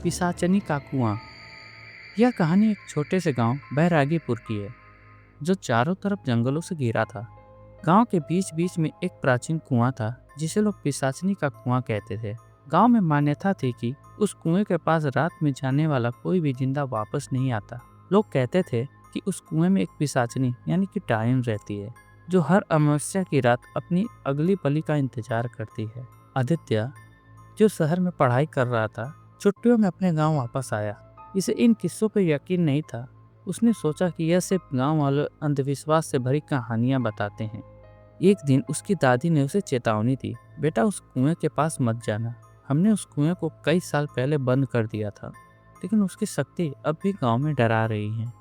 पिशाचनी का कुआं। यह कहानी एक छोटे से गांव बैरागीपुर की है, जो चारों तरफ जंगलों से घिरा था। गांव के बीच बीच में एक प्राचीन कुआं था, जिसे लोग पिशाचनी का कुआं कहते थे। गांव में मान्यता थी कि उस कुएं के पास रात में जाने वाला कोई भी जिंदा वापस नहीं आता। लोग कहते थे कि उस कुएं में एक पिशाचनी यानी कि डायन रहती है, जो हर अमावस्या की रात अपनी अगली बलि का इंतजार करती है। आदित्य, जो शहर में पढ़ाई कर रहा था, छुट्टियों में अपने गांव वापस आया। इसे इन किस्सों पर यकीन नहीं था। उसने सोचा कि यह सिर्फ गांव वालों अंधविश्वास से भरी कहानियां बताते हैं। एक दिन उसकी दादी ने उसे चेतावनी दी, बेटा उस कुएं के पास मत जाना। हमने उस कुएं को कई साल पहले बंद कर दिया था, लेकिन उसकी शक्ति अब भी गांव में डरा रही है।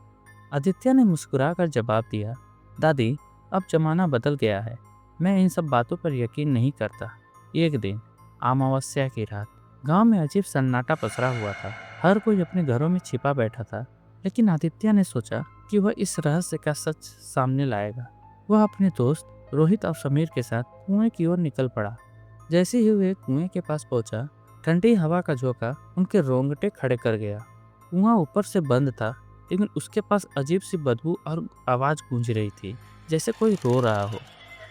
आदित्य ने मुस्कुराकर जवाब दिया, दादी, अब जमाना बदल गया है, मैं इन सब बातों पर यकीन नहीं करता। एक दिन अमावस्या की रात गांव में अजीब सन्नाटा पसरा हुआ था। हर कोई अपने घरों में छिपा बैठा था, लेकिन आदित्य ने सोचा कि वह इस रहस्य का सच सामने लाएगा। वह अपने दोस्त रोहित और समीर के साथ कुएं की ओर निकल पड़ा। जैसे ही वे कुएं के पास पहुंचा, ठंडी हवा का झोंका उनके रोंगटे खड़े कर गया। कुआं ऊपर से बंद था, लेकिन उसके पास अजीब सी बदबू और आवाज गूंज रही थी, जैसे कोई रो रहा हो।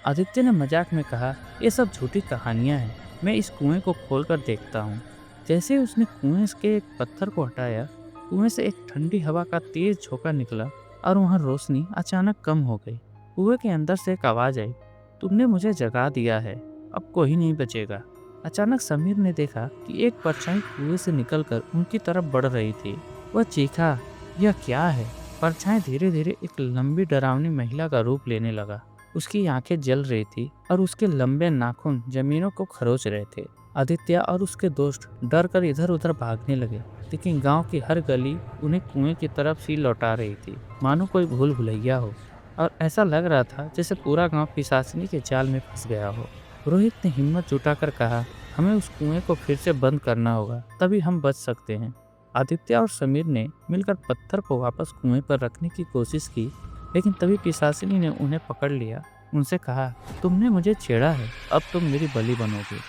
आदित्य ने मजाक में कहा, ये सब झूठी कहानियां हैं, मैं इस कुएं को खोलकर देखता हूँ। जैसे ही उसने कुएं के एक पत्थर को हटाया, कुएं से एक ठंडी हवा का तेज झोंका निकला और वहां रोशनी अचानक कम हो गई। कुएं के अंदर से एक आवाज आई, तुमने मुझे जगा दिया है, अब कोई नहीं बचेगा। अचानक समीर ने देखा कि एक परछाई कुएं से निकलकर उनकी तरफ बढ़ रही थी। वह चीखा, यह क्या है? परछाई धीरे धीरे एक लंबी डरावनी महिला का रूप लेने लगा। उसकी आंखें जल रही थी और उसके लंबे नाखून जमीनों को खरोच रहे थे। आदित्य और उसके दोस्त डर कर इधर उधर भागने लगे, लेकिन गांव की हर गली उन्हें कुएं की तरफ ही लौटा रही थी, मानो कोई भूल भुलैया हो। और ऐसा लग रहा था जैसे पूरा गांव पिशाचनी के जाल में फंस गया हो। रोहित ने हिम्मत जुटाकर कहा, हमें उस कुएं को फिर से बंद करना होगा, तभी हम बच सकते हैं। आदित्य और समीर ने मिलकर पत्थर को वापस कुएं पर रखने की कोशिश की, लेकिन तभी पिशाचिनी ने उन्हें पकड़ लिया। उनसे कहा, तुमने मुझे छेड़ा है, अब तुम मेरी बलि बनोगे।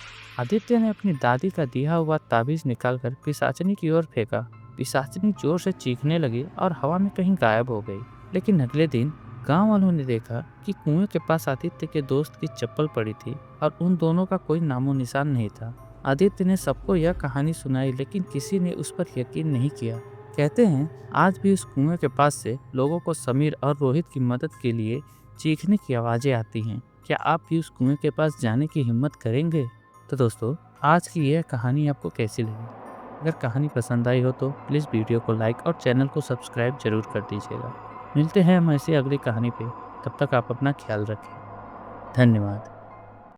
आदित्य ने अपनी दादी का दिया हुआ ताबीज निकालकर पिशाचिनी की ओर फेंका। पिशाचिनी जोर से चीखने लगी और हवा में कहीं गायब हो गई। लेकिन अगले दिन गांव वालों ने देखा कि कुएं के पास आदित्य के दोस्त की चप्पल पड़ी थी और उन दोनों का कोई नामो निशान नहीं था। आदित्य ने सबको यह कहानी सुनाई, लेकिन किसी ने उस पर यकीन नहीं किया। कहते हैं आज भी उस कुएं के पास से लोगों को समीर और रोहित की मदद के लिए चीखने की आवाज़ें आती हैं। क्या आप भी उस कुएं के पास जाने की हिम्मत करेंगे? तो दोस्तों, आज की यह कहानी आपको कैसी लगी? अगर कहानी पसंद आई हो तो प्लीज़ वीडियो को लाइक और चैनल को सब्सक्राइब जरूर कर दीजिएगा। मिलते हैं हम ऐसी अगली कहानी पे। तब तक आप अपना ख्याल रखें। धन्यवाद।